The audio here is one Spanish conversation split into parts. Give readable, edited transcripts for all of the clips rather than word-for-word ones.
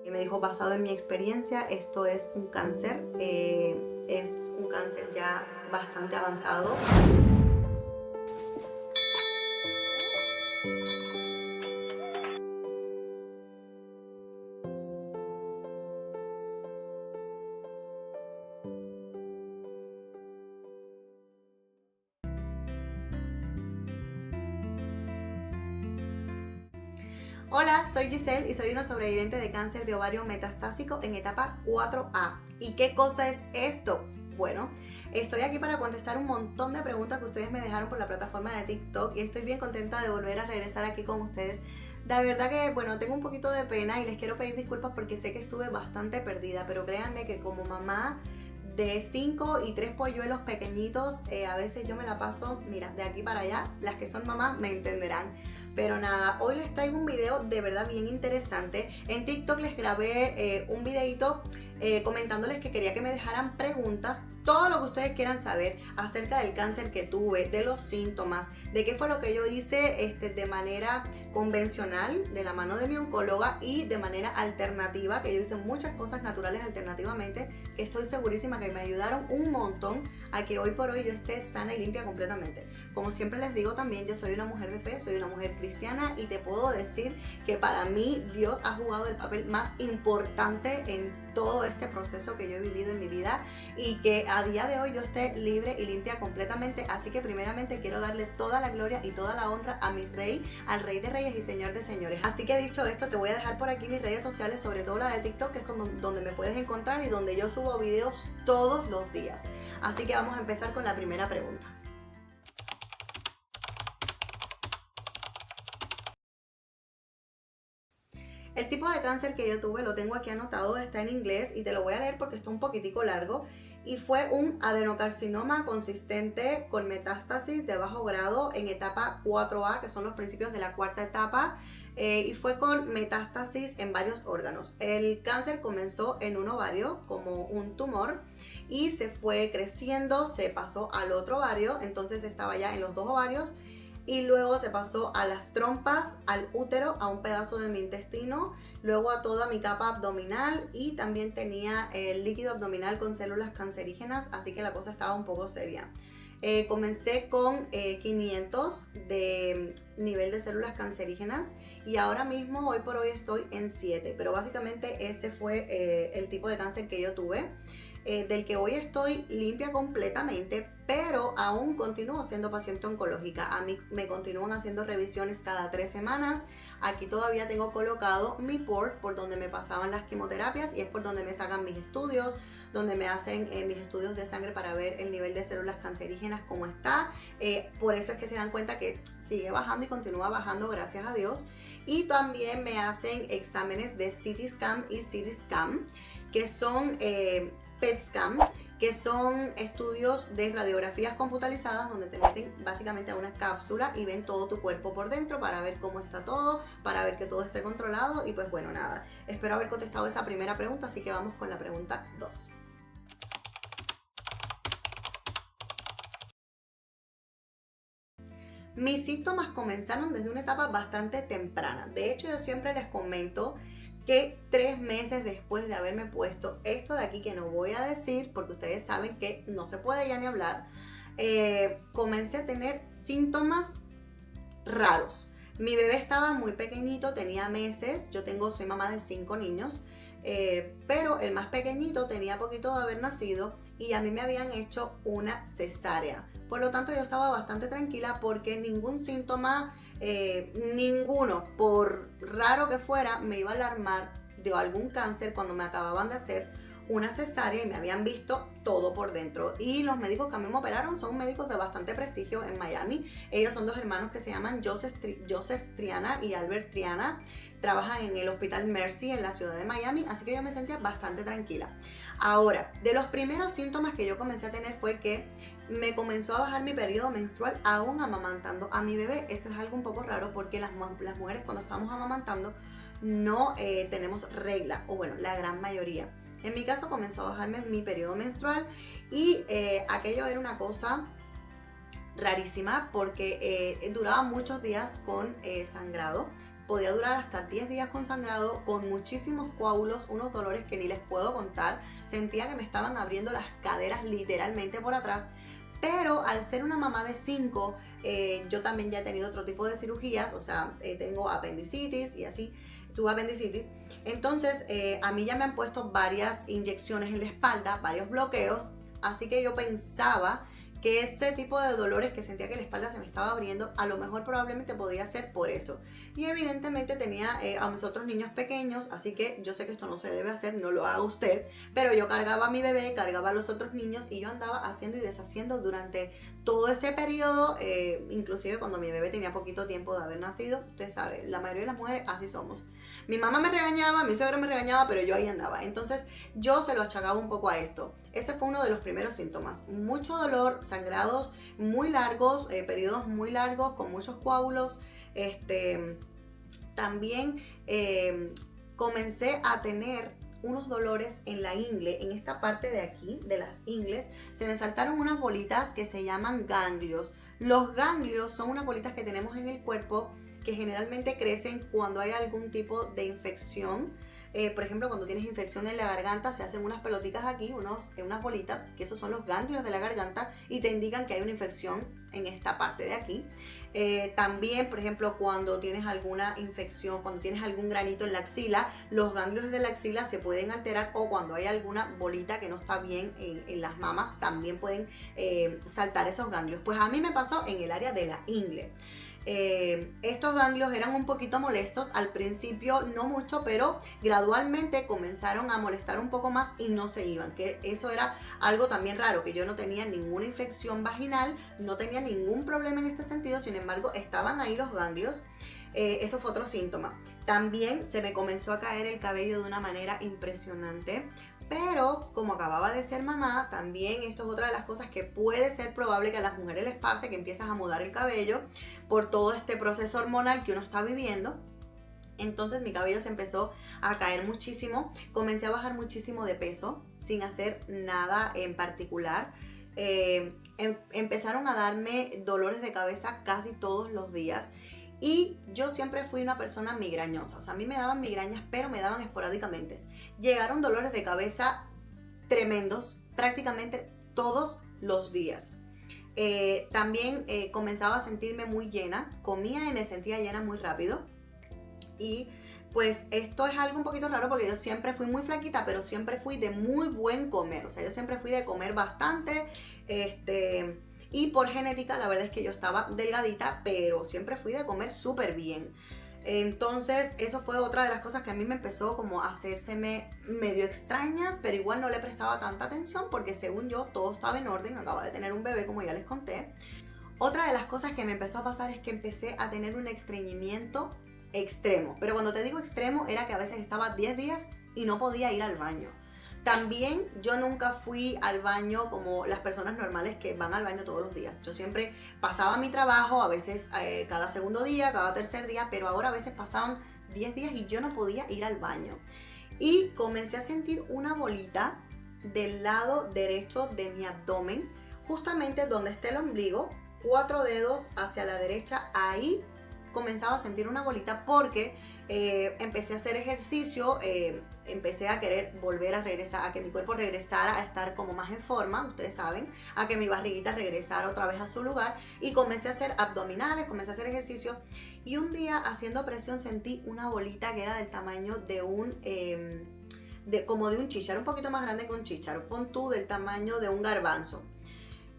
Y me dijo, basado en mi experiencia, esto es un cáncer ya bastante avanzado. Hola, soy Giselle y soy una sobreviviente de cáncer de ovario metastásico en etapa 4A. ¿Y qué cosa es esto? Bueno, estoy aquí para contestar un montón de preguntas que ustedes me dejaron por la plataforma de TikTok y estoy bien contenta de volver a regresar aquí con ustedes. De verdad que, bueno, tengo un poquito de pena y les quiero pedir disculpas porque sé que estuve bastante perdida, pero créanme que como mamá de 5 y 3 polluelos pequeñitos, a veces yo me la paso, mira, de aquí para allá. Las que son mamás me entenderán. Pero nada, hoy les traigo un video de verdad bien interesante. En TikTok les grabé un videito comentándoles que quería que me dejaran preguntas, todo lo que ustedes quieran saber acerca del cáncer que tuve, de los síntomas, de qué fue lo que yo hice de manera convencional, de la mano de mi oncóloga, y de manera alternativa, que yo hice muchas cosas naturales alternativamente, que estoy segurísima que me ayudaron un montón a que hoy por hoy yo esté sana y limpia completamente. Como siempre les digo también, yo soy una mujer de fe, soy una mujer cristiana y te puedo decir que para mí Dios ha jugado el papel más importante en todo este proceso que yo he vivido en mi vida y que a día de hoy yo esté libre y limpia completamente. Así que primeramente quiero darle toda la gloria y toda la honra a mi rey, al rey de reyes y señor de señores. Así que dicho esto, te voy a dejar por aquí mis redes sociales, sobre todo la de TikTok, que es donde me puedes encontrar y donde yo subo videos todos los días. Así que vamos a empezar con la primera pregunta. El tipo de cáncer que yo tuve lo tengo aquí anotado, está en inglés y te lo voy a leer porque está un poquitico largo. Y fue un adenocarcinoma consistente con metástasis de bajo grado en etapa 4A, que son los principios de la cuarta etapa, y fue con metástasis en varios órganos. El cáncer comenzó en un ovario como un tumor y se fue creciendo, se pasó al otro ovario, entonces estaba ya en los dos ovarios. Y luego se pasó a las trompas, al útero, a un pedazo de mi intestino, luego a toda mi capa abdominal y también tenía el líquido abdominal con células cancerígenas, así que la cosa estaba un poco seria. Comencé con 500 de nivel de células cancerígenas y ahora mismo, hoy por hoy, estoy en 7, pero básicamente ese fue el tipo de cáncer que yo tuve. Del que hoy estoy limpia completamente, pero aún continúo siendo paciente oncológica. A mí me continúan haciendo revisiones cada 3 semanas. Aquí todavía tengo colocado mi port por donde me pasaban las quimioterapias y es por donde me sacan mis estudios, donde me hacen mis estudios de sangre para ver el nivel de células cancerígenas cómo está. Por eso es que se dan cuenta que sigue bajando y continúa bajando, gracias a Dios. Y también me hacen exámenes de CT scan y CT scan, que son PET scan, que son estudios de radiografías computarizadas donde te meten básicamente a una cápsula y ven todo tu cuerpo por dentro para ver cómo está todo, para ver que todo esté controlado. Y pues bueno, nada, espero haber contestado esa primera pregunta, así que vamos con la pregunta 2. Mis síntomas comenzaron desde una etapa bastante temprana. De hecho, yo siempre les comento que 3 meses después de haberme puesto esto de aquí, que no voy a decir porque ustedes saben que no se puede ya ni hablar, comencé a tener síntomas raros. Mi bebé estaba muy pequeñito, tenía meses, soy mamá de 5 niños, pero el más pequeñito tenía poquito de haber nacido y a mí me habían hecho una cesárea. Por lo tanto, yo estaba bastante tranquila porque ningún síntoma, ninguno, por raro que fuera, me iba a alarmar de algún cáncer cuando me acababan de hacer una cesárea y me habían visto todo por dentro. Y los médicos que a mí me operaron son médicos de bastante prestigio en Miami. Ellos son 2 hermanos que se llaman Joseph Triana y Albert Triana. Trabajan en el Hospital Mercy en la ciudad de Miami, así que yo me sentía bastante tranquila. Ahora, de los primeros síntomas que yo comencé a tener fue que me comenzó a bajar mi periodo menstrual aún amamantando a mi bebé. Eso es algo un poco raro porque las mujeres cuando estamos amamantando no tenemos regla, o bueno, la gran mayoría. En mi caso comenzó a bajarme mi periodo menstrual y aquello era una cosa rarísima porque duraba muchos días con sangrado. podía durar hasta 10 días con sangrado, con muchísimos coágulos, unos dolores que ni les puedo contar. Sentía que me estaban abriendo las caderas literalmente por atrás. Pero al ser una mamá de 5, yo también ya he tenido otro tipo de cirugías, o sea, tengo apendicitis y así, tuve apendicitis. Entonces, a mí ya me han puesto varias inyecciones en la espalda, varios bloqueos, así que yo pensaba que ese tipo de dolores que sentía que la espalda se me estaba abriendo, a lo mejor probablemente podía ser por eso. Y evidentemente tenía a mis otros niños pequeños, así que yo sé que esto no se debe hacer, no lo haga usted, pero yo cargaba a mi bebé, cargaba a los otros niños y yo andaba haciendo y deshaciendo durante todo ese periodo, inclusive cuando mi bebé tenía poquito tiempo de haber nacido. Usted sabe, la mayoría de las mujeres así somos. Mi mamá me regañaba, mi suegro me regañaba, pero yo ahí andaba. Entonces yo se lo achacaba un poco a esto. Ese fue uno de los primeros síntomas. Mucho dolor, sangrados muy largos, periodos muy largos, con muchos coágulos. También comencé a tener unos dolores en la ingle, en esta parte de aquí, de las ingles. Se me saltaron unas bolitas que se llaman ganglios. Los ganglios son unas bolitas que tenemos en el cuerpo que generalmente crecen cuando hay algún tipo de infección. Por ejemplo, cuando tienes infección en la garganta, se hacen unas pelotitas aquí, unas bolitas, que esos son los ganglios de la garganta y te indican que hay una infección en esta parte de aquí. También, por ejemplo, cuando tienes alguna infección, cuando tienes algún granito en la axila, los ganglios de la axila se pueden alterar, o cuando hay alguna bolita que no está bien en las mamas, también pueden saltar esos ganglios. Pues a mí me pasó en el área de la ingle. Estos ganglios eran un poquito molestos al principio, no mucho, pero gradualmente comenzaron a molestar un poco más y no se iban, que eso era algo también raro, que yo no tenía ninguna infección vaginal, no tenía ningún problema en este sentido, sin embargo estaban ahí los ganglios. Eso fue otro síntoma. También se me comenzó a caer el cabello de una manera impresionante. Pero como acababa de ser mamá, también esto es otra de las cosas que puede ser probable que a las mujeres les pase, que empiezas a mudar el cabello por todo este proceso hormonal que uno está viviendo. Entonces mi cabello se empezó a caer muchísimo, comencé a bajar muchísimo de peso sin hacer nada en particular. Empezaron a darme dolores de cabeza casi todos los días. Y yo siempre fui una persona migrañosa, o sea, a mí me daban migrañas, pero me daban esporádicamente. Llegaron dolores de cabeza tremendos prácticamente todos los días. También comenzaba a sentirme muy llena, comía y me sentía llena muy rápido. Y pues esto es algo un poquito raro porque yo siempre fui muy flaquita, pero siempre fui de muy buen comer, o sea, yo siempre fui de comer bastante, y por genética la verdad es que yo estaba delgadita, pero siempre fui de comer súper bien. Entonces eso fue otra de las cosas que a mí me empezó como a hacérseme medio extrañas, pero igual no le prestaba tanta atención porque según yo todo estaba en orden, acababa de tener un bebé como ya les conté. Otra de las cosas que me empezó a pasar es que empecé a tener un estreñimiento extremo, pero cuando te digo extremo era que a veces estaba 10 días y no podía ir al baño. También yo nunca fui al baño como las personas normales que van al baño todos los días. Yo siempre pasaba mi trabajo, a veces cada segundo día, cada tercer día, pero ahora a veces pasaban 10 días y yo no podía ir al baño. Y comencé a sentir una bolita del lado derecho de mi abdomen, justamente donde está el ombligo, 4 dedos hacia la derecha, ahí comenzaba a sentir una bolita porque empecé a hacer ejercicio, empecé a querer volver a regresar, a que mi cuerpo regresara a estar como más en forma, ustedes saben, a que mi barriguita regresara otra vez a su lugar, y comencé a hacer abdominales, comencé a hacer ejercicio, y un día haciendo presión sentí una bolita que era del tamaño de como de un chícharo, un poquito más grande que un chícharo, pon tú del tamaño de un garbanzo.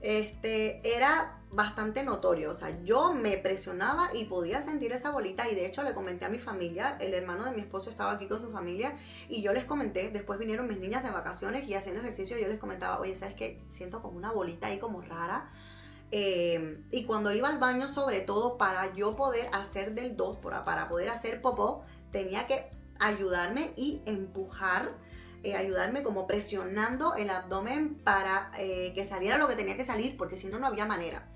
Era bastante notorio, o sea, yo me presionaba y podía sentir esa bolita, y de hecho le comenté a mi familia, el hermano de mi esposo estaba aquí con su familia y yo les comenté, después vinieron mis niñas de vacaciones y haciendo ejercicio yo les comentaba, oye, ¿sabes qué? Siento como una bolita ahí como rara, y cuando iba al baño, sobre todo para yo poder hacer del 2, para poder hacer popó, tenía que ayudarme y empujar, ayudarme como presionando el abdomen para que saliera lo que tenía que salir, porque si no, no había manera.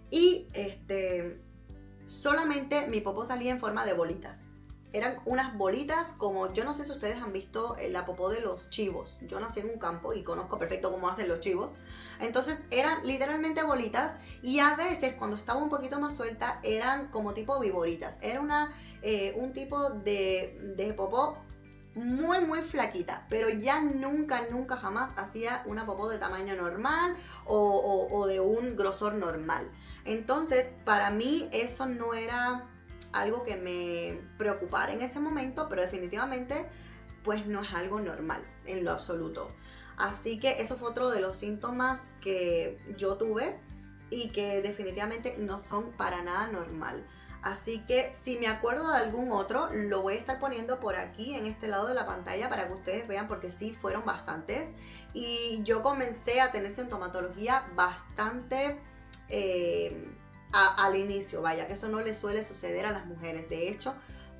Y solamente mi popó salía en forma de bolitas. eran unas bolitas como, yo no sé si ustedes han visto la popó de los chivos. Yo nací en un campo y conozco perfecto cómo hacen los chivos. Entonces eran literalmente bolitas y a veces cuando estaba un poquito más suelta eran como tipo viboritas. Era un tipo de popó muy flaquita, pero ya nunca jamás hacía una popó de tamaño normal o de un grosor normal. Entonces para mí eso no era algo que me preocupara en ese momento, pero definitivamente pues no es algo normal en lo absoluto. Así que eso fue otro de los síntomas que yo tuve y que definitivamente no son para nada normal. Así que si me acuerdo de algún otro, lo voy a estar poniendo por aquí en este lado de la pantalla para que ustedes vean, porque sí fueron bastantes. Y yo comencé a tener sintomatología bastante al inicio, vaya, que eso no le suele suceder a las mujeres. De hecho,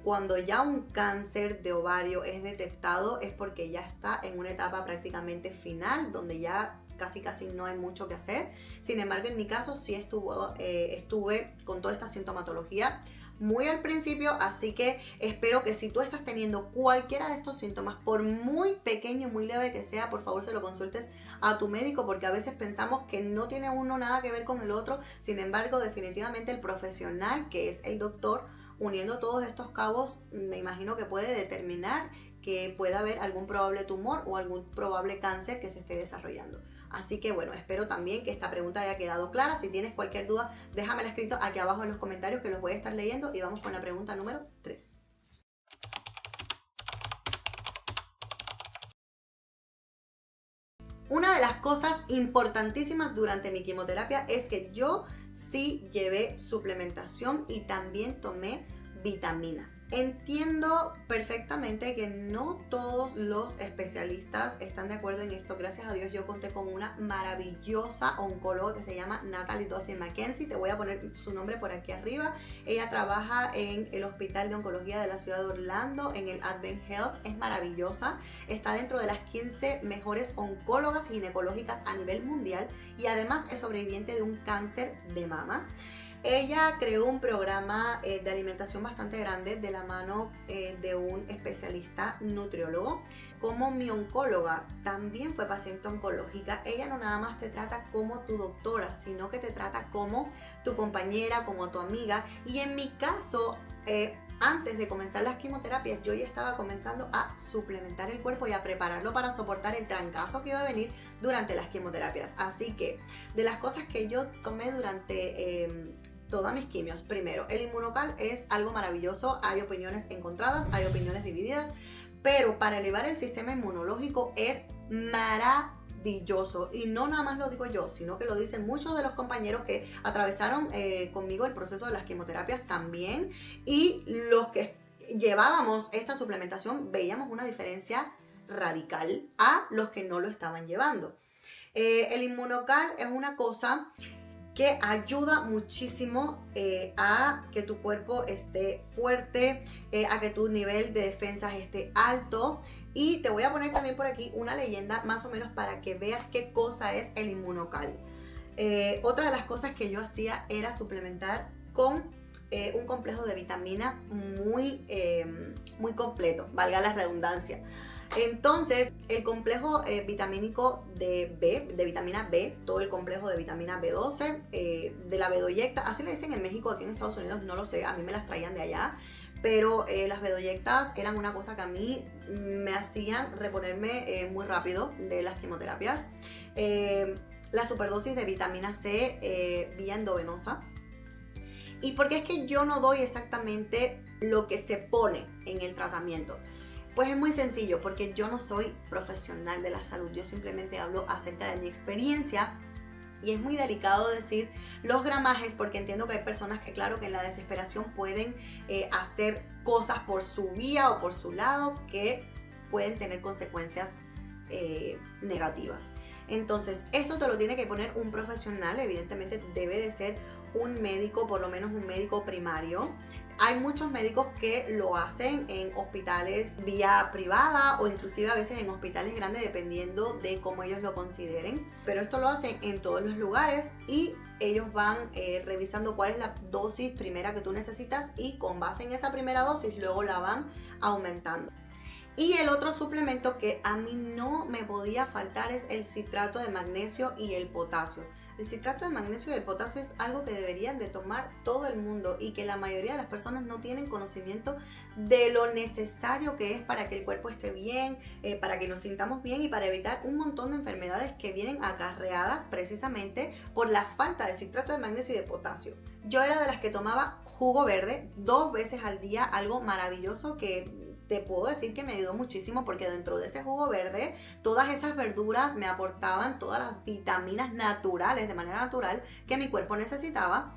cuando ya un cáncer de ovario es detectado es porque ya está en una etapa prácticamente final, donde ya casi no hay mucho que hacer. Sin embargo, en mi caso sí estuve con toda esta sintomatología muy al principio, así que espero que si tú estás teniendo cualquiera de estos síntomas, por muy pequeño y muy leve que sea, por favor se lo consultes a tu médico, porque a veces pensamos que no tiene uno nada que ver con el otro. Sin embargo, definitivamente el profesional, que es el doctor, uniendo todos estos cabos, me imagino que puede determinar que pueda haber algún probable tumor o algún probable cáncer que se esté desarrollando. Así que bueno, espero también que esta pregunta haya quedado clara. Si tienes cualquier duda, déjamela escrito aquí abajo en los comentarios, que los voy a estar leyendo, y vamos con la pregunta número 3. Una de las cosas importantísimas durante mi quimioterapia es que yo sí llevé suplementación y también tomé vitaminas. Entiendo perfectamente que no todos los especialistas están de acuerdo en esto. Gracias a Dios yo conté con una maravillosa oncóloga que se llama Natalie Duffy Mackenzie. Te voy a poner su nombre por aquí arriba. Ella trabaja en el Hospital de Oncología de la ciudad de Orlando, en el Advent Health. Es maravillosa. Está dentro de las 15 mejores oncólogas ginecológicas a nivel mundial y además es sobreviviente de un cáncer de mama. Ella creó un programa de alimentación bastante grande de la mano de un especialista nutriólogo. Como mi oncóloga también fue paciente oncológica, ella no nada más te trata como tu doctora, sino que te trata como tu compañera, como tu amiga. Y en mi caso, antes de comenzar las quimioterapias, yo ya estaba comenzando a suplementar el cuerpo y a prepararlo para soportar el trancazo que iba a venir durante las quimioterapias. Así que de las cosas que yo tomé durante todas mis quimios, primero, el Inmunocal es algo maravilloso. Hay opiniones encontradas, hay opiniones divididas, pero para elevar el sistema inmunológico es maravilloso. Y no nada más lo digo yo, sino que lo dicen muchos de los compañeros que atravesaron conmigo el proceso de las quimioterapias también. Y los que llevábamos esta suplementación veíamos una diferencia radical a los que no lo estaban llevando. El Inmunocal es una cosa que ayuda muchísimo a que tu cuerpo esté fuerte, a que tu nivel de defensas esté alto. Y te voy a poner también por aquí una leyenda más o menos para que veas qué cosa es el Inmunocal. Otra de las cosas que yo hacía era suplementar con un complejo de vitaminas muy completo, valga la redundancia. Entonces, el complejo vitamínico de vitamina B, todo el complejo de vitamina B12, de la bedoyecta, así le dicen en México, aquí en Estados Unidos no lo sé, a mí me las traían de allá, pero las bedoyectas eran una cosa que a mí me hacían reponerme muy rápido de las quimioterapias. La superdosis de vitamina C vía endovenosa. ¿Y por qué es que yo no doy exactamente lo que se pone en el tratamiento? Pues es muy sencillo, porque yo no soy profesional de la salud, yo simplemente hablo acerca de mi experiencia y es muy delicado decir los gramajes, porque entiendo que hay personas que claro que en la desesperación pueden hacer cosas por su vía o por su lado que pueden tener consecuencias negativas. Entonces esto te lo tiene que poner un profesional, evidentemente debe de ser un médico, por lo menos un médico primario. Hay muchos médicos que lo hacen en hospitales vía privada o inclusive a veces en hospitales grandes dependiendo de cómo ellos lo consideren. Pero esto lo hacen en todos los lugares y ellos van revisando cuál es la dosis primera que tú necesitas y con base en esa primera dosis luego la van aumentando. Y el otro suplemento que a mí no me podía faltar es el citrato de magnesio y el potasio. El citrato de magnesio y el potasio es algo que deberían de tomar todo el mundo y que la mayoría de las personas no tienen conocimiento de lo necesario que es para que el cuerpo esté bien, para que nos sintamos bien y para evitar un montón de enfermedades que vienen acarreadas precisamente por la falta de citrato de magnesio y de potasio. Yo era de las que tomaba jugo verde 2 veces al día, algo maravilloso que te puedo decir que me ayudó muchísimo porque dentro de ese jugo verde todas esas verduras me aportaban todas las vitaminas naturales, de manera natural, que mi cuerpo necesitaba.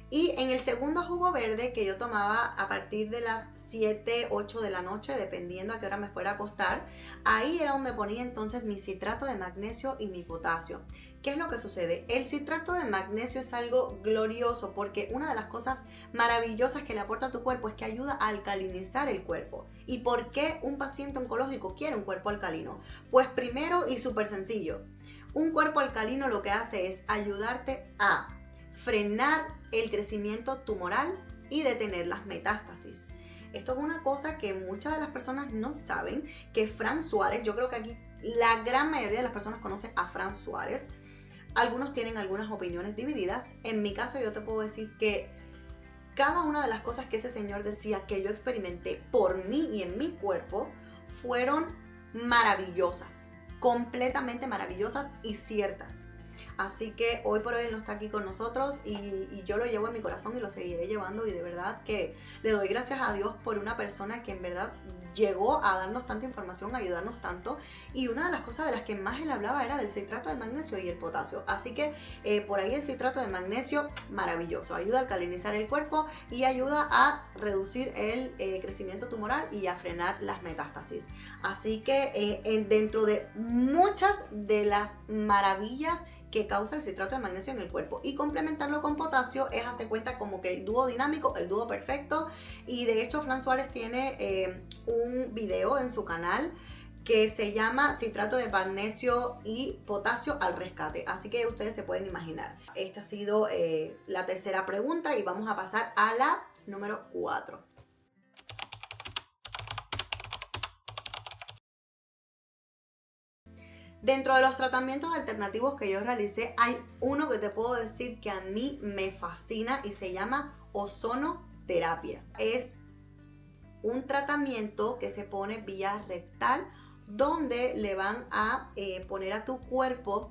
Y en el segundo jugo verde que yo tomaba a partir de las 7, 8 de la noche, dependiendo a qué hora me fuera a acostar, ahí era donde ponía entonces mi citrato de magnesio y mi potasio. ¿Qué es lo que sucede? El citrato de magnesio es algo glorioso porque una de las cosas maravillosas que le aporta a tu cuerpo es que ayuda a alcalinizar el cuerpo. ¿Y por qué un paciente oncológico quiere un cuerpo alcalino? Pues primero y súper sencillo, un cuerpo alcalino lo que hace es ayudarte a frenar el crecimiento tumoral y detener las metástasis. Esto es una cosa que muchas de las personas no saben, que Fran Suárez, yo creo que aquí la gran mayoría de las personas conocen a Fran Suárez. Algunos tienen algunas opiniones divididas. En mi caso yo te puedo decir que cada una de las cosas que ese señor decía que yo experimenté por mí y en mi cuerpo fueron maravillosas, completamente maravillosas y ciertas. Así que hoy por hoy él no está aquí con nosotros y yo lo llevo en mi corazón y lo seguiré llevando y de verdad que le doy gracias a Dios por una persona que en verdad llegó a darnos tanta información, a ayudarnos tanto, y una de las cosas de las que más él hablaba era del citrato de magnesio y el potasio. Así que por ahí el citrato de magnesio, maravilloso, ayuda a alcalinizar el cuerpo y ayuda a reducir el crecimiento tumoral y a frenar las metástasis. Así que dentro de muchas de las maravillas que causa el citrato de magnesio en el cuerpo y complementarlo con potasio es, hazte cuenta, como que el dúo dinámico, el dúo perfecto. Y de hecho Fran Suárez tiene un video en su canal que se llama citrato de magnesio y potasio al rescate, así que ustedes se pueden imaginar. Esta ha sido la tercera pregunta y vamos a pasar a la número 4. Dentro de los tratamientos alternativos que yo realicé, hay uno que te puedo decir que a mí me fascina y se llama ozonoterapia. Es un tratamiento que se pone vía rectal donde le van a poner a tu cuerpo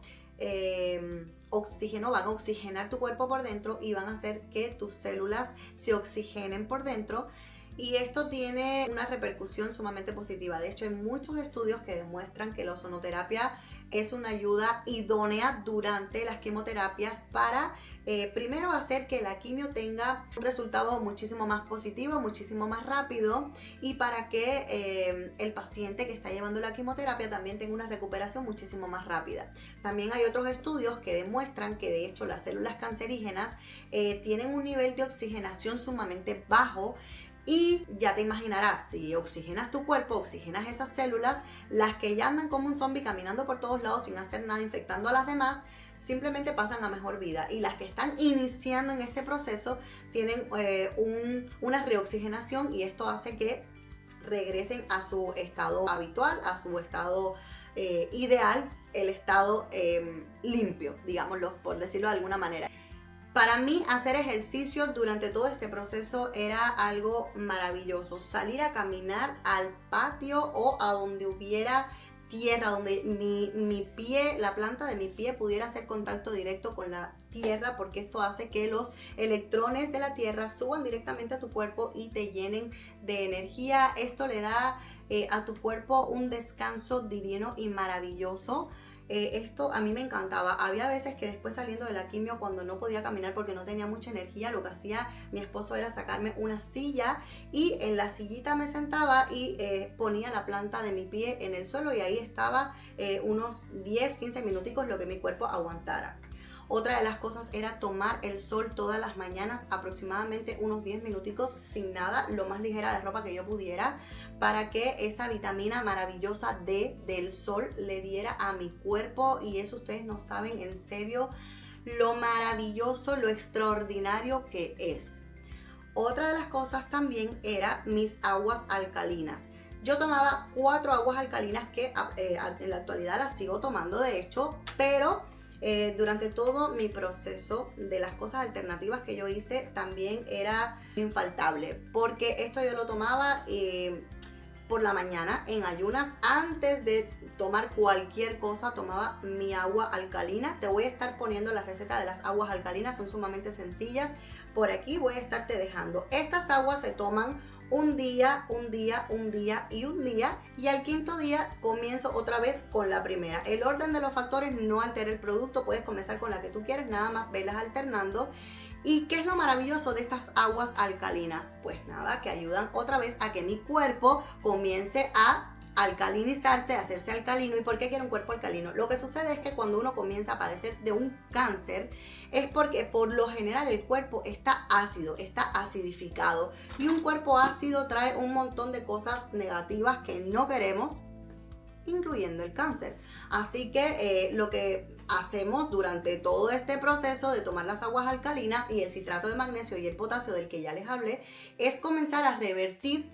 oxígeno, van a oxigenar tu cuerpo por dentro y van a hacer que tus células se oxigenen por dentro. Y esto tiene una repercusión sumamente positiva. De hecho, hay muchos estudios que demuestran que la ozonoterapia es una ayuda idónea durante las quimioterapias para primero hacer que la quimio tenga un resultado muchísimo más positivo, muchísimo más rápido, y para que el paciente que está llevando la quimioterapia también tenga una recuperación muchísimo más rápida. También hay otros estudios que demuestran que de hecho las células cancerígenas tienen un nivel de oxigenación sumamente bajo. Y ya te imaginarás, si oxigenas tu cuerpo, oxigenas esas células, las que ya andan como un zombie caminando por todos lados sin hacer nada, infectando a las demás, simplemente pasan a mejor vida. Y las que están iniciando en este proceso tienen una reoxigenación y esto hace que regresen a su estado habitual, a su estado ideal, el estado limpio, digámoslo, por decirlo de alguna manera. Para mí hacer ejercicio durante todo este proceso era algo maravilloso. Salir a caminar al patio o a donde hubiera tierra, donde mi pie, la planta de mi pie pudiera hacer contacto directo con la tierra, porque esto hace que los electrones de la tierra suban directamente a tu cuerpo y te llenen de energía. Esto le da a tu cuerpo un descanso divino y maravilloso. Esto a mí me encantaba. Había veces que después saliendo de la quimio, cuando no podía caminar porque no tenía mucha energía, lo que hacía mi esposo era sacarme una silla y en la sillita me sentaba y ponía la planta de mi pie en el suelo y ahí estaba unos 10-15 minuticos, lo que mi cuerpo aguantara. Otra de las cosas era tomar el sol todas las mañanas, aproximadamente unos 10 minuticos sin nada, lo más ligera de ropa que yo pudiera, para que esa vitamina maravillosa D del sol le diera a mi cuerpo. Y eso ustedes no saben en serio lo maravilloso, lo extraordinario que es. Otra de las cosas también era mis aguas alcalinas. Yo tomaba 4 aguas alcalinas que en la actualidad las sigo tomando de hecho, pero durante todo mi proceso de las cosas alternativas que yo hice también era infaltable, porque esto yo lo tomaba por la mañana en ayunas. Antes de tomar cualquier cosa tomaba mi agua alcalina. Te voy a estar poniendo la receta de las aguas alcalinas, son sumamente sencillas. Por aquí voy a estarte dejando. Estas aguas se toman un día, un día, un día y un día, y al quinto día comienzo otra vez con la primera. El orden de los factores no altera el producto, puedes comenzar con la que tú quieres, nada más velas alternando. ¿Y qué es lo maravilloso de estas aguas alcalinas? Pues nada, que ayudan otra vez a que mi cuerpo comience a alcalinizarse, a hacerse alcalino. ¿Y por qué quiero un cuerpo alcalino? Lo que sucede es que cuando uno comienza a padecer de un cáncer es porque por lo general el cuerpo está ácido, está acidificado, y un cuerpo ácido trae un montón de cosas negativas que no queremos, incluyendo el cáncer. Así que lo que hacemos durante todo este proceso de tomar las aguas alcalinas y el citrato de magnesio y el potasio del que ya les hablé es comenzar a revertir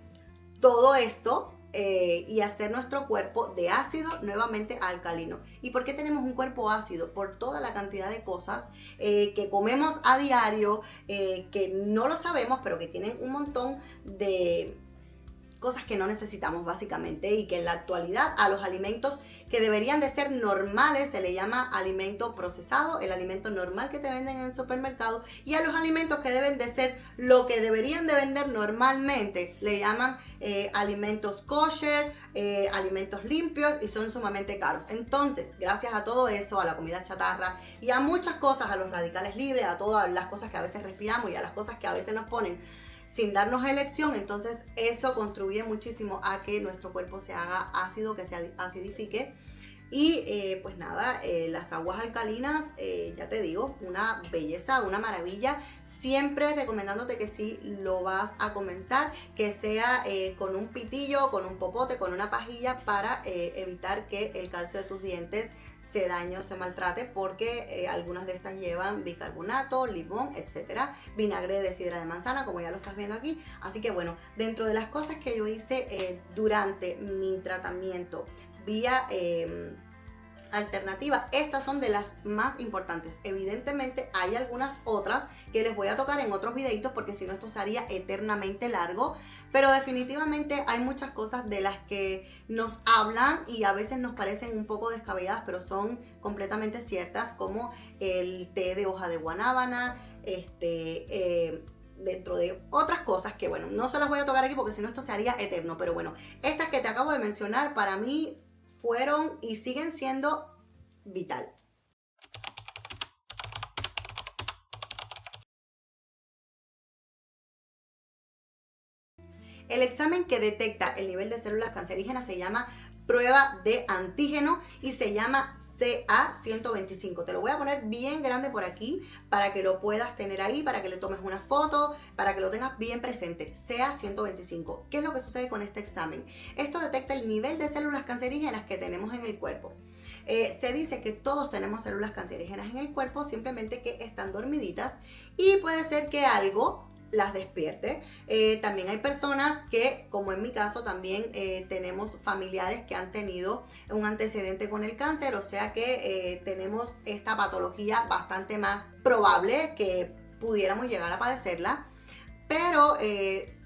todo esto y hacer nuestro cuerpo de ácido nuevamente alcalino. ¿Y por qué tenemos un cuerpo ácido? Por toda la cantidad de cosas que comemos a diario, que no lo sabemos, pero que tienen un montón de cosas que no necesitamos básicamente, y que en la actualidad a los alimentos que deberían de ser normales se le llama alimento procesado, el alimento normal que te venden en el supermercado, y a los alimentos que deben de ser lo que deberían de vender normalmente le llaman alimentos kosher, alimentos limpios, y son sumamente caros. Entonces, gracias a todo eso, a la comida chatarra y a muchas cosas, a los radicales libres, a todas las cosas que a veces respiramos y a las cosas que a veces nos ponen sin darnos elección, entonces eso contribuye muchísimo a que nuestro cuerpo se haga ácido, que se acidifique. Y pues nada, las aguas alcalinas, ya te digo, una belleza, una maravilla. Siempre recomendándote que si lo vas a comenzar, que sea con un pitillo, con un popote, con una pajilla, para evitar que el calcio de tus dientes se dañe o se maltrate, porque algunas de estas llevan bicarbonato, limón, etcétera, vinagre de sidra de manzana, como ya lo estás viendo aquí. Así que bueno, dentro de las cosas que yo hice durante mi tratamiento vía alternativa, estas son de las más importantes. Evidentemente hay algunas otras que les voy a tocar en otros videitos, porque si no esto se haría eternamente largo, pero definitivamente hay muchas cosas de las que nos hablan y a veces nos parecen un poco descabelladas, pero son completamente ciertas, como el té de hoja de guanábana, dentro de otras cosas que bueno, no se las voy a tocar aquí porque si no esto se haría eterno. Pero bueno, estas que te acabo de mencionar para mí fueron y siguen siendo vital. El examen que detecta el nivel de células cancerígenas se llama prueba de antígeno y se llama CA125. Te lo voy a poner bien grande por aquí para que lo puedas tener ahí, para que le tomes una foto, para que lo tengas bien presente. CA125. ¿Qué es lo que sucede con este examen? Esto detecta el nivel de células cancerígenas que tenemos en el cuerpo. Se dice que todos tenemos células cancerígenas en el cuerpo, simplemente que están dormiditas y puede ser que algo las despierte. También hay personas que, como en mi caso, también tenemos familiares que han tenido un antecedente con el cáncer, o sea que tenemos esta patología bastante más probable que pudiéramos llegar a padecerla, pero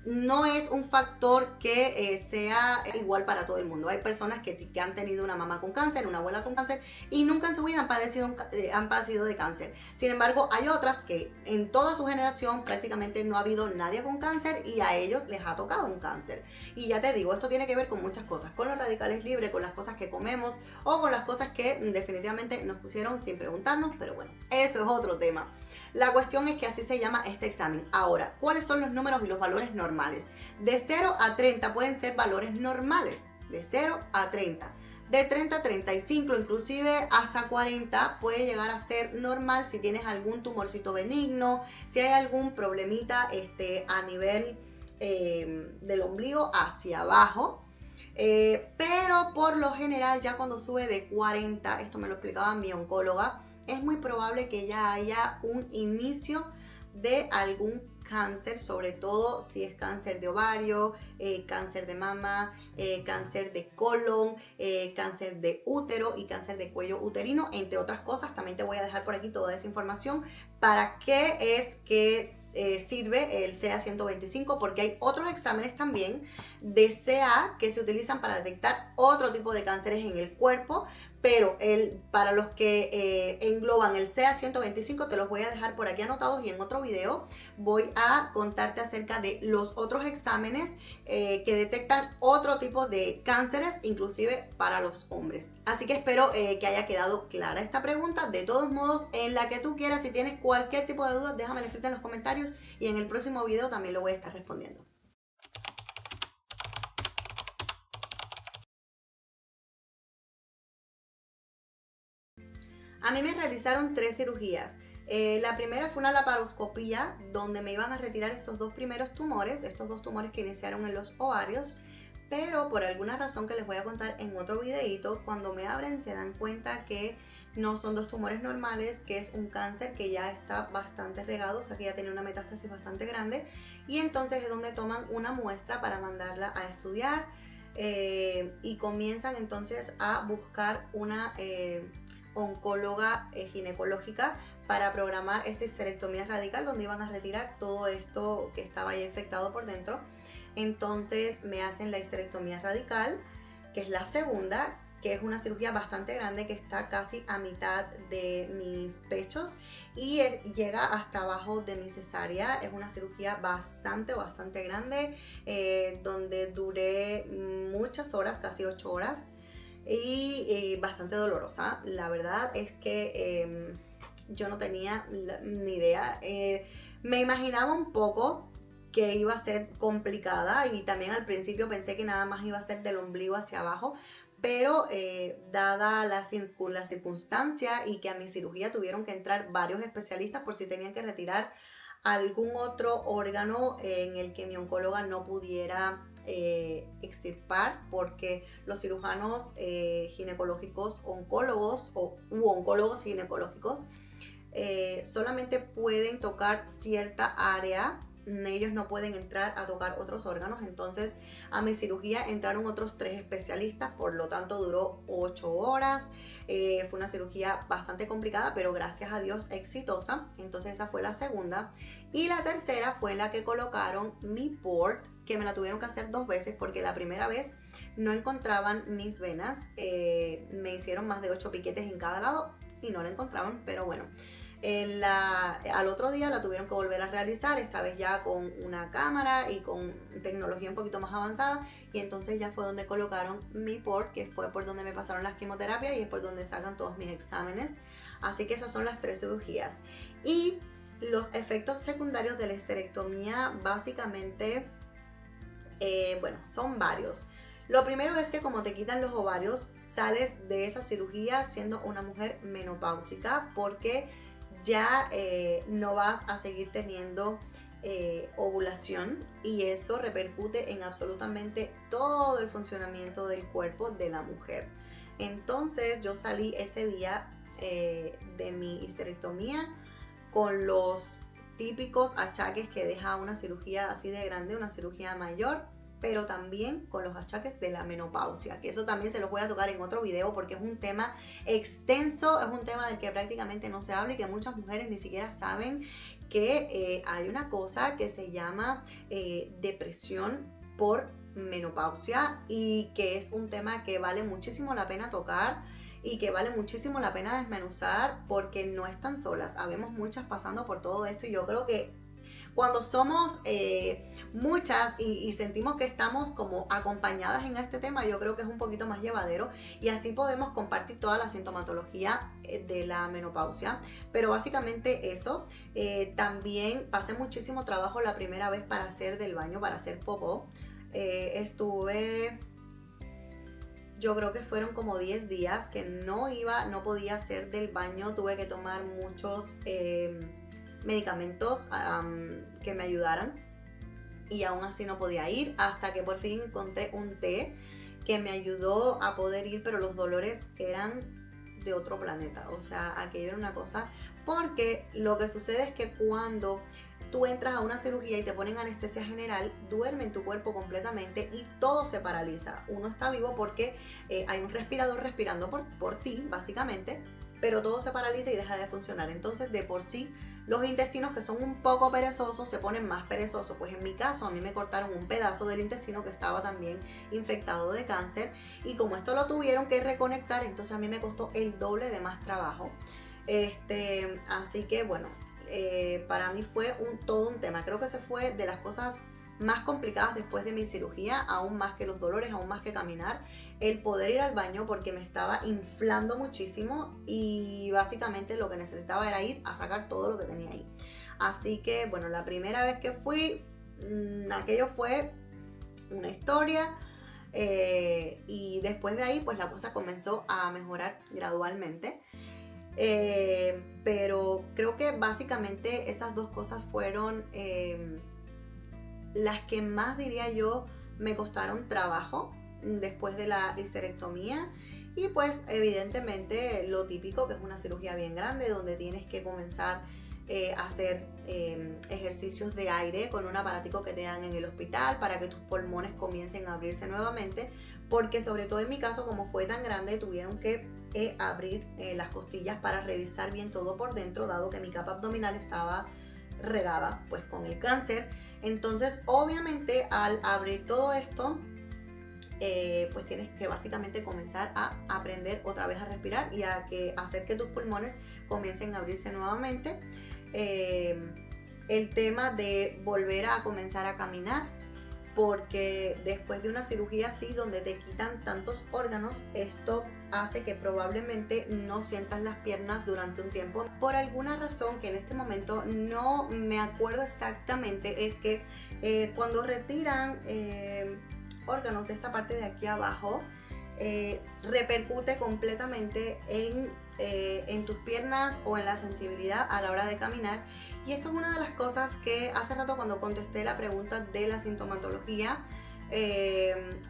no es un factor que sea igual para todo el mundo. Hay personas que han tenido una mamá con cáncer, una abuela con cáncer y nunca en su vida han padecido de cáncer. Sin embargo, hay otras que en toda su generación prácticamente no ha habido nadie con cáncer y a ellos les ha tocado un cáncer. Y ya te digo, esto tiene que ver con muchas cosas, con los radicales libres, con las cosas que comemos o con las cosas que definitivamente nos pusieron sin preguntarnos, pero bueno, eso es otro tema. La cuestión es que así se llama este examen. Ahora, ¿cuáles son los números y los valores normales? De 0 a 30 pueden ser valores normales, de 0 a 30. De 30 a 35, inclusive hasta 40 puede llegar a ser normal si tienes algún tumorcito benigno, si hay algún problemita a nivel del ombligo hacia abajo. Pero por lo general ya cuando sube de 40, esto me lo explicaba mi oncóloga, es muy probable que ya haya un inicio de algún cáncer, sobre todo si es cáncer de ovario, cáncer de mama, cáncer de colon, cáncer de útero y cáncer de cuello uterino, entre otras cosas. También te voy a dejar por aquí toda esa información para qué es que sirve el CA125, porque hay otros exámenes también de CA que se utilizan para detectar otro tipo de cánceres en el cuerpo, pero para los que engloban el CA125 te los voy a dejar por aquí anotados, y en otro video voy a contarte acerca de los otros exámenes que detectan otro tipo de cánceres, inclusive para los hombres. Así que espero que haya quedado clara esta pregunta. De todos modos, en la que tú quieras, si tienes cualquier tipo de duda, déjame escribirte en los comentarios y en el próximo video también lo voy a estar respondiendo. A mí me realizaron 3 cirugías. La primera fue una laparoscopía donde me iban a retirar estos 2 primeros tumores, estos 2 tumores que iniciaron en los ovarios, pero por alguna razón que les voy a contar en otro videito, cuando me abren se dan cuenta que no son 2 tumores normales, que es un cáncer que ya está bastante regado, o sea que ya tiene una metástasis bastante grande, y entonces es donde toman una muestra para mandarla a estudiar y comienzan entonces a buscar una oncóloga ginecológica para programar esa histerectomía radical donde iban a retirar todo esto que estaba ya infectado por dentro. Entonces me hacen la histerectomía radical, que es la segunda, que es una cirugía bastante grande que está casi a mitad de mis pechos y llega hasta abajo de mi cesárea. Es una cirugía bastante grande, donde duré muchas horas, casi 8 horas, y bastante dolorosa. La verdad es que yo no tenía ni idea. Me imaginaba un poco que iba a ser complicada, y también al principio pensé que nada más iba a ser del ombligo hacia abajo, pero dada la circunstancia y que a mi cirugía tuvieron que entrar varios especialistas por si tenían que retirar algún otro órgano en el que mi oncóloga no pudiera extirpar, porque los cirujanos ginecológicos oncólogos u oncólogos ginecológicos solamente pueden tocar cierta área, ellos no pueden entrar a tocar otros órganos. Entonces a mi cirugía entraron otros 3 especialistas, por lo tanto duró 8 horas. Fue una cirugía bastante complicada, pero gracias a Dios exitosa. Entonces esa fue la segunda. Y la tercera fue la que colocaron mi port, que me la tuvieron que hacer 2 veces porque la primera vez no encontraban mis venas. Me hicieron más de 8 piquetes en cada lado y no la encontraban, pero bueno. Al otro día la tuvieron que volver a realizar, esta vez ya con una cámara y con tecnología un poquito más avanzada, y entonces ya fue donde colocaron mi port, que fue por donde me pasaron las quimioterapias y es por donde sacan todos mis exámenes. Así que esas son las 3 cirugías. Y los efectos secundarios de la histerectomía básicamente, bueno, son varios. Lo primero es que como te quitan los ovarios, sales de esa cirugía siendo una mujer menopáusica, porque ya no vas a seguir teniendo ovulación, y eso repercute en absolutamente todo el funcionamiento del cuerpo de la mujer. Entonces yo salí ese día de mi histerectomía con los típicos achaques que deja una cirugía así de grande, una cirugía mayor, pero también con los achaques de la menopausia, que eso también se los voy a tocar en otro video porque es un tema extenso, es un tema del que prácticamente no se habla y que muchas mujeres ni siquiera saben que hay una cosa que se llama depresión por menopausia, y que es un tema que vale muchísimo la pena tocar y que vale muchísimo la pena desmenuzar, porque no están solas, habemos muchas pasando por todo esto, y yo creo que cuando somos muchas y sentimos que estamos como acompañadas en este tema, yo creo que es un poquito más llevadero, y así podemos compartir toda la sintomatología de la menopausia. Pero básicamente eso. También pasé muchísimo trabajo la primera vez para hacer del baño, para hacer popó. Estuve yo creo que fueron como 10 días que no podía hacer del baño, tuve que tomar muchos medicamentos que me ayudaran y aún así no podía ir hasta que por fin encontré un té que me ayudó a poder ir, pero los dolores eran de otro planeta, o sea, aquello era una cosa, porque lo que sucede es que cuando tú entras a una cirugía y te ponen anestesia general, duerme en tu cuerpo completamente y todo se paraliza. Uno está vivo porque hay un respirador respirando por ti, básicamente, pero todo se paraliza y deja de funcionar. Entonces, de por sí, los intestinos que son un poco perezosos se ponen más perezosos. Pues en mi caso, a mí me cortaron un pedazo del intestino que estaba también infectado de cáncer. Y como esto lo tuvieron que reconectar, entonces a mí me costó el doble de más trabajo. Así que bueno, para mí fue todo un tema. Creo que se fue de las cosas más complicadas después de mi cirugía, aún más que los dolores, aún más que caminar, el poder ir al baño porque me estaba inflando muchísimo y básicamente lo que necesitaba era ir a sacar todo lo que tenía ahí. Así que bueno, la primera vez que fui, aquello fue una historia. Y después de ahí pues la cosa comenzó a mejorar gradualmente. Pero creo que básicamente esas dos cosas fueron las que más, diría yo, me costaron trabajo después de la histerectomía. Y pues evidentemente lo típico, que es una cirugía bien grande donde tienes que comenzar a hacer ejercicios de aire con un aparatico que te dan en el hospital para que tus pulmones comiencen a abrirse nuevamente, porque sobre todo en mi caso, como fue tan grande, tuvieron que abrir las costillas para revisar bien todo por dentro, dado que mi capa abdominal estaba regada pues con el cáncer. Entonces obviamente al abrir todo esto pues tienes que básicamente comenzar a aprender otra vez a respirar y hacer que tus pulmones comiencen a abrirse nuevamente. El tema de volver a comenzar a caminar, porque después de una cirugía así donde te quitan tantos órganos, esto hace que probablemente no sientas las piernas durante un tiempo. Por alguna razón que en este momento no me acuerdo exactamente, es que cuando retiran órganos de esta parte de aquí abajo, repercute completamente en tus piernas o en la sensibilidad a la hora de caminar. Y esto es una de las cosas que hace rato, cuando contesté la pregunta de la sintomatología,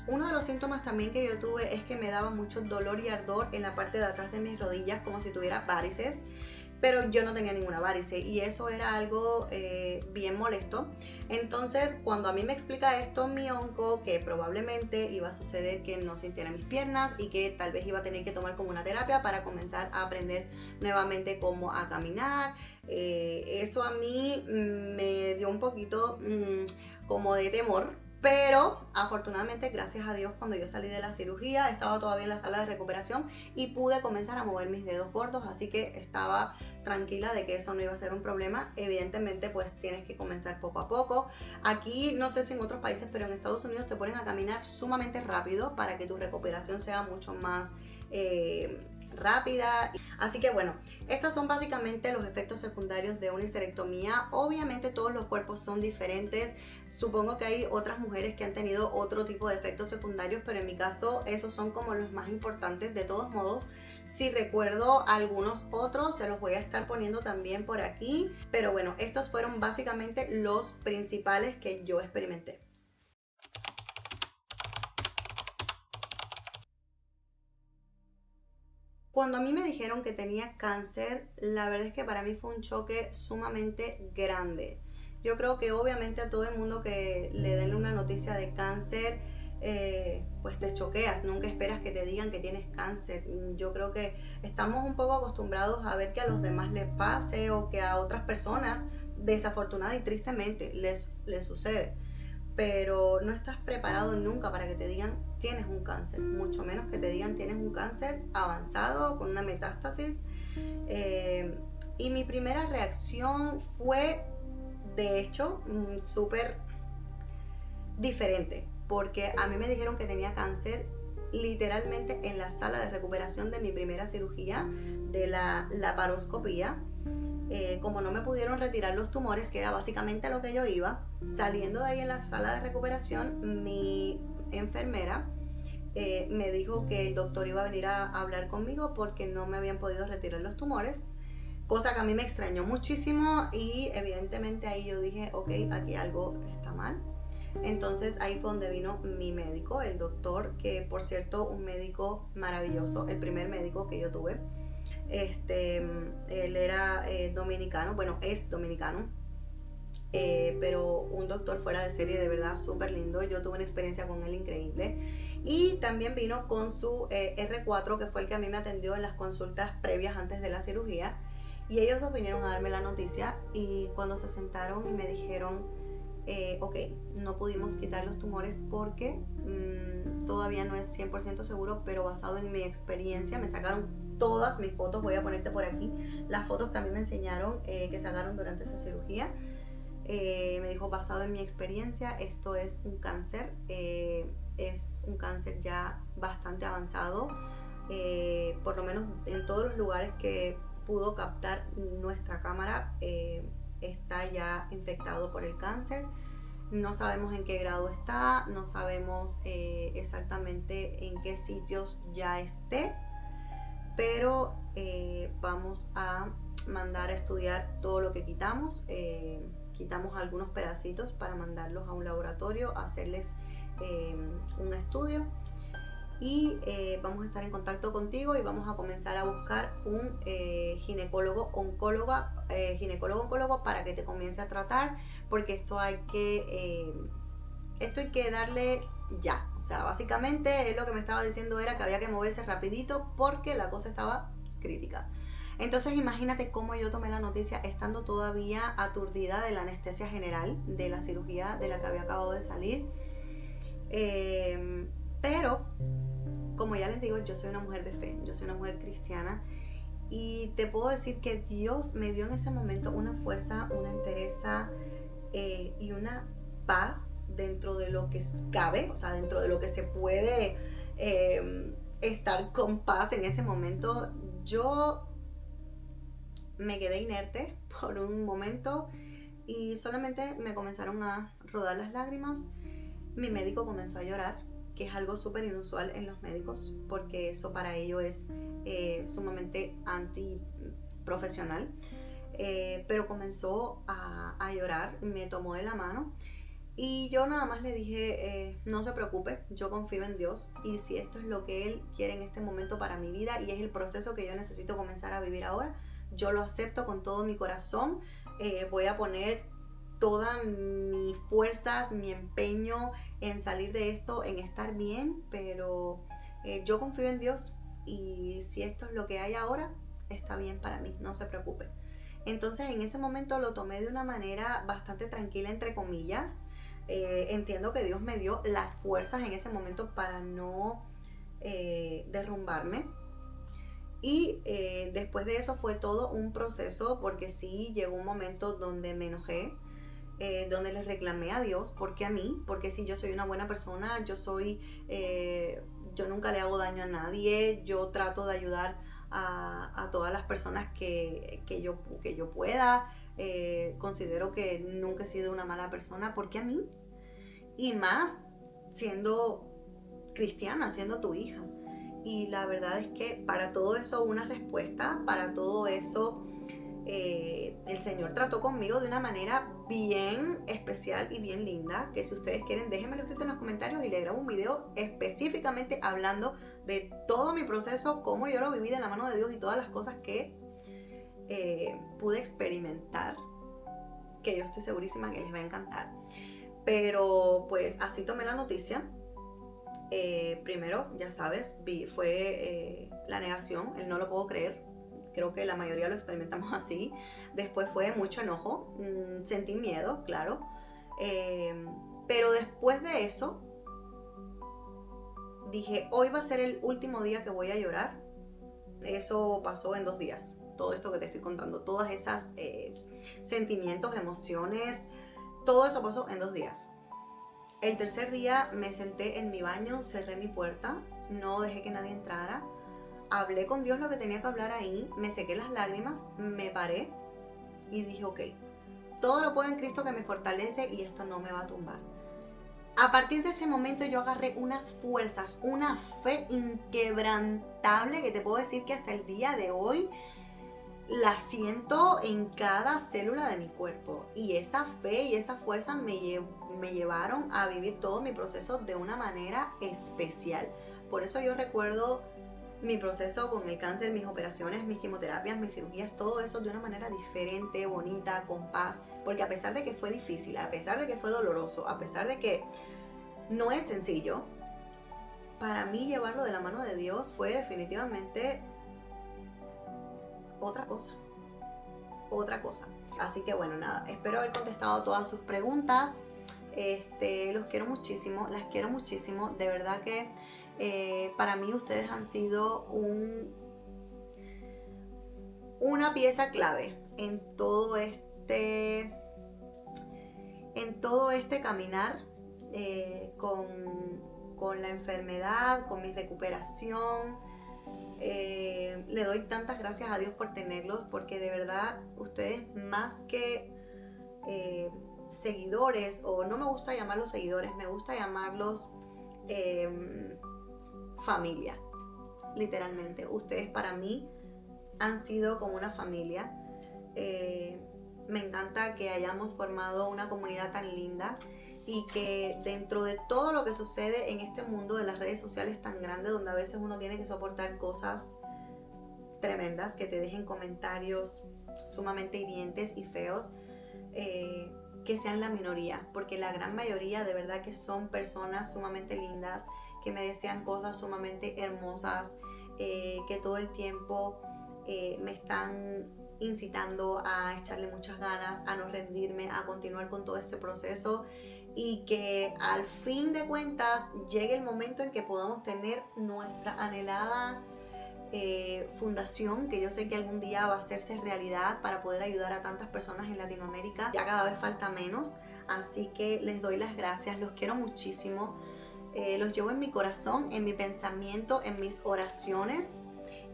uno de los síntomas también que yo tuve es que me daba mucho dolor y ardor en la parte de atrás de mis rodillas, como si tuviera varices, pero yo no tenía ninguna varice y eso era algo bien molesto. Entonces cuando a mí me explica esto mi onco, que probablemente iba a suceder que no sintiera mis piernas y que tal vez iba a tener que tomar como una terapia para comenzar a aprender nuevamente cómo a caminar, eso a mí me dio un poquito como de temor. Pero afortunadamente, gracias a Dios, cuando yo salí de la cirugía estaba todavía en la sala de recuperación y pude comenzar a mover mis dedos gordos, así que estaba tranquila de que eso no iba a ser un problema. Evidentemente pues tienes que comenzar poco a poco. Aquí no sé si en otros países, pero en Estados Unidos te ponen a caminar sumamente rápido para que tu recuperación sea mucho más rápida. Así que bueno, estos son básicamente los efectos secundarios de una histerectomía. Obviamente todos los cuerpos son diferentes. Supongo que hay otras mujeres que han tenido otro tipo de efectos secundarios, pero en mi caso esos son como los más importantes. De todos modos, si recuerdo algunos otros, se los voy a estar poniendo también por aquí. Pero bueno, estos fueron básicamente los principales que yo experimenté. Cuando a mí me dijeron que tenía cáncer, la verdad es que para mí fue un choque sumamente grande. Yo creo que obviamente a todo el mundo que le den una noticia de cáncer, pues te choqueas, nunca esperas que te digan que tienes cáncer. Yo creo que estamos un poco acostumbrados a ver que a los demás les pase o que a otras personas, desafortunada y tristemente, les sucede. Pero no estás preparado nunca para que te digan tienes un cáncer, mucho menos que te digan tienes un cáncer avanzado con una metástasis. Y mi primera reacción fue, de hecho, súper diferente, porque a mí me dijeron que tenía cáncer literalmente en la sala de recuperación de mi primera cirugía, de la laparoscopía. Como no me pudieron retirar los tumores, que era básicamente a lo que yo iba, saliendo de ahí en la sala de recuperación, mi enfermera me dijo que el doctor iba a venir a hablar conmigo porque no me habían podido retirar los tumores, cosa que a mí me extrañó muchísimo y evidentemente ahí yo dije, ok, aquí algo está mal. Entonces ahí fue donde vino mi médico, el doctor, que por cierto, un médico maravilloso, el primer médico que yo tuve. Él era dominicano, bueno, es dominicano, pero un doctor fuera de serie, de verdad, súper lindo. Yo tuve una experiencia con él increíble. Y también vino con su R4, que fue el que a mí me atendió en las consultas previas antes de la cirugía. Y ellos dos vinieron a darme la noticia y cuando se sentaron y me dijeron, ok, no pudimos quitar los tumores porque todavía no es 100% seguro, pero basado en mi experiencia, me sacaron todas mis fotos, voy a ponerte por aquí, las fotos que a mí me enseñaron que sacaron durante esa cirugía. Me dijo, basado en mi experiencia, esto es un cáncer, es un cáncer ya bastante avanzado, por lo menos en todos los lugares que pudo captar nuestra cámara, está ya infectado por el cáncer. No sabemos en qué grado está, no sabemos exactamente en qué sitios ya esté, pero vamos a mandar a estudiar todo lo que quitamos. Quitamos algunos pedacitos para mandarlos a un laboratorio, a hacerles un estudio y vamos a estar en contacto contigo y vamos a comenzar a buscar un ginecólogo oncólogo para que te comience a tratar, porque esto hay que darle ya. O sea, básicamente él lo que me estaba diciendo era que había que moverse rapidito porque la cosa estaba crítica. Entonces imagínate cómo yo tomé la noticia estando todavía aturdida de la anestesia general de la cirugía de la que había acabado de salir. Pero, como ya les digo, yo soy una mujer de fe, yo soy una mujer cristiana y te puedo decir que Dios me dio en ese momento una fuerza, una entereza y una paz dentro de lo que cabe, o sea, dentro de lo que se puede estar con paz en ese momento. Yo me quedé inerte por un momento y solamente me comenzaron a rodar las lágrimas. Mi médico comenzó a llorar, que es algo súper inusual en los médicos, porque eso para ellos es sumamente antiprofesional. Pero comenzó a llorar, me tomó de la mano y yo nada más le dije, no se preocupe, yo confío en Dios y si esto es lo que Él quiere en este momento para mi vida y es el proceso que yo necesito comenzar a vivir ahora, yo lo acepto con todo mi corazón. Voy a poner todas mis fuerzas, mi empeño en salir de esto, en estar bien, pero yo confío en Dios y si esto es lo que hay ahora, está bien para mí, no se preocupe. Entonces en ese momento lo tomé de una manera bastante tranquila, entre comillas. Entiendo que Dios me dio las fuerzas en ese momento para no derrumbarme. Y después de eso fue todo un proceso, porque sí llegó un momento donde me enojé, donde le reclamé a Dios, ¿por qué a mí? Porque si yo soy una buena persona, yo nunca le hago daño a nadie, yo trato de ayudar a todas las personas que yo pueda, considero que nunca he sido una mala persona, ¿por qué a mí? Y más siendo cristiana, siendo tu hija. Y la verdad es que para todo eso una respuesta, para todo eso el Señor trató conmigo de una manera bien especial y bien linda, que si ustedes quieren déjenmelo escrito en los comentarios y le grabo un video específicamente hablando de todo mi proceso, cómo yo lo viví de la mano de Dios y todas las cosas que pude experimentar, que yo estoy segurísima que les va a encantar. Pero pues así tomé la noticia. Primero, ya sabes, fue la negación, el no lo puedo creer. Creo que la mayoría lo experimentamos así. Después fue mucho enojo, sentí miedo, claro. Pero después de eso, dije, hoy va a ser el último día que voy a llorar. Eso pasó en 2 días. Todo esto que te estoy contando, todas esas sentimientos, emociones, todo eso pasó en 2 días. El tercer día me senté en mi baño, cerré mi puerta, no dejé que nadie entrara. Hablé con Dios lo que tenía que hablar ahí, me sequé las lágrimas, me paré y dije, ok, todo lo puedo en Cristo que me fortalece y esto no me va a tumbar. A partir de ese momento yo agarré unas fuerzas, una fe inquebrantable que te puedo decir que hasta el día de hoy la siento en cada célula de mi cuerpo. Y esa fe y esa fuerza me llevaron a vivir todo mi proceso de una manera especial. Por eso yo recuerdo mi proceso con el cáncer, mis operaciones, mis quimioterapias, mis cirugías, todo eso de una manera diferente, bonita, con paz. Porque a pesar de que fue difícil, a pesar de que fue doloroso, a pesar de que no es sencillo, para mí llevarlo de la mano de Dios fue definitivamente otra cosa. Así que bueno, nada, espero haber contestado todas sus preguntas. Los quiero muchísimo, las quiero muchísimo. De verdad que para mí ustedes han sido una pieza clave en todo este caminar con la enfermedad, con mi recuperación. Le doy tantas gracias a Dios por tenerlos, porque de verdad ustedes, más que seguidores, o no me gusta llamarlos seguidores, me gusta llamarlos familia, literalmente. Ustedes para mí han sido como una familia. Me encanta que hayamos formado una comunidad tan linda y que dentro de todo lo que sucede en este mundo de las redes sociales tan grande, donde a veces uno tiene que soportar cosas tremendas, que te dejen comentarios sumamente hirientes y feos, que sean la minoría, porque la gran mayoría de verdad que son personas sumamente lindas, que me desean cosas sumamente hermosas, que todo el tiempo me están incitando a echarle muchas ganas, a no rendirme, a continuar con todo este proceso, y que al fin de cuentas llegue el momento en que podamos tener nuestra anhelada fundación, que yo sé que algún día va a hacerse realidad para poder ayudar a tantas personas en Latinoamérica. Ya cada vez falta menos, así que les doy las gracias, los quiero muchísimo, los llevo en mi corazón, en mi pensamiento, en mis oraciones.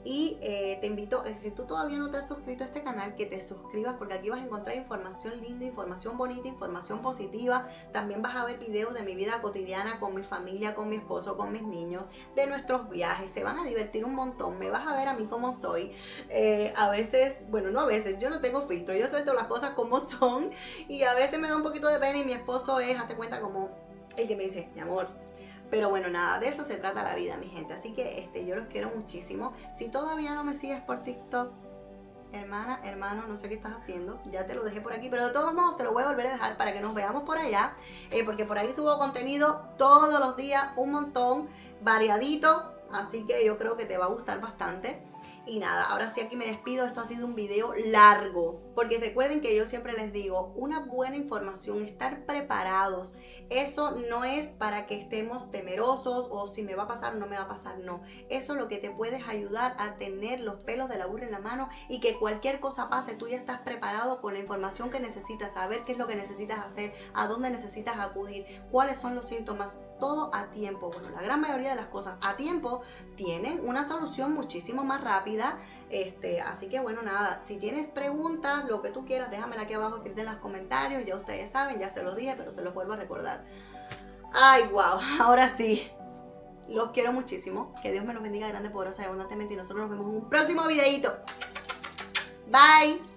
Y te invito, si tú todavía no te has suscrito a este canal, que te suscribas, porque aquí vas a encontrar información linda, información bonita, información positiva. También vas a ver videos de mi vida cotidiana con mi familia, con mi esposo, con mis niños, de nuestros viajes. Se van a divertir un montón, me vas a ver a mí como soy. A veces, bueno, no a veces, yo no tengo filtro, yo suelto las cosas como son, y a veces me da un poquito de pena, y mi esposo es, hazte cuenta, como el que me dice, mi amor. Pero bueno, nada, de eso se trata la vida, mi gente. Así que yo los quiero muchísimo. Si todavía no me sigues por TikTok, hermana, hermano, no sé qué estás haciendo. Ya te lo dejé por aquí, pero de todos modos te lo voy a volver a dejar para que nos veamos por allá. Porque por ahí subo contenido todos los días, un montón, variadito. Así que yo creo que te va a gustar bastante. Y nada, ahora sí aquí me despido. Esto ha sido un video largo, porque recuerden que yo siempre les digo, una buena información, estar preparados, eso no es para que estemos temerosos o si me va a pasar o no me va a pasar, no. Eso es lo que te puedes ayudar a tener los pelos de la burra en la mano, y que cualquier cosa pase, tú ya estás preparado con la información que necesitas, saber qué es lo que necesitas hacer, a dónde necesitas acudir, cuáles son los síntomas, todo a tiempo. Bueno, la gran mayoría de las cosas a tiempo tienen una solución muchísimo más rápida. Así que bueno, nada, si tienes preguntas, lo que tú quieras, déjamela aquí abajo escrita en los comentarios. Ya ustedes saben, ya se los dije, pero se los vuelvo a recordar. Ay, wow, ahora sí, los quiero muchísimo, que Dios me los bendiga grande, poderosa y abundantemente, y nosotros nos vemos en un próximo videito. Bye.